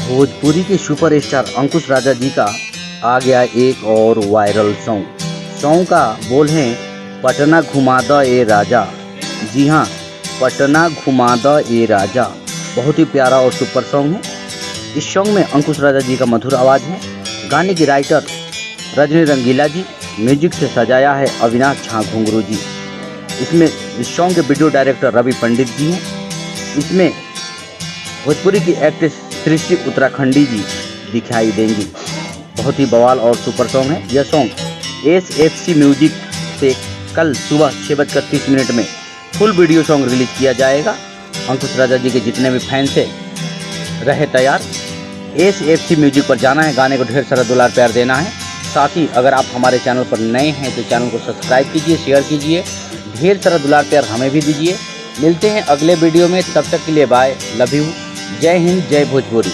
भोजपुरी के सुपरस्टार अंकुश राजा जी का आ गया एक और वायरल सॉन्ग का बोल है पटना घुमा द ए राजा। जी हाँ, पटना घुमा द ए राजा बहुत ही प्यारा और सुपर सॉन्ग है। इस सॉन्ग में अंकुश राजा जी का मधुर आवाज़ है। गाने की राइटर रजनी रंगीला जी, म्यूजिक से सजाया है अविनाश झा घुंगरू जी। इसमें इस सॉन्ग के वीडियो डायरेक्टर रवि पंडित जी हैं। इसमें भोजपुरी की एक्ट्रेस सृष्टि उत्तराखंडी जी दिखाई देंगी। बहुत ही बवाल और सुपर सॉन्ग है। यह सॉन्ग SFC म्यूजिक से कल सुबह 6:30 में फुल वीडियो सॉन्ग रिलीज किया जाएगा। अंकुश राजा जी के जितने भी फैंस हैं रहे तैयार। SFC म्यूजिक पर जाना है, गाने को ढेर सारा दुलार प्यार देना है। साथ ही अगर आप हमारे चैनल पर नए हैं तो चैनल को सब्सक्राइब कीजिए, शेयर कीजिए, ढेर सारा दुलार प्यार हमें भी दीजिए। मिलते हैं अगले वीडियो में, तब तक के लिए बाय, लव यू, जय हिंद, जय भोजपुरी।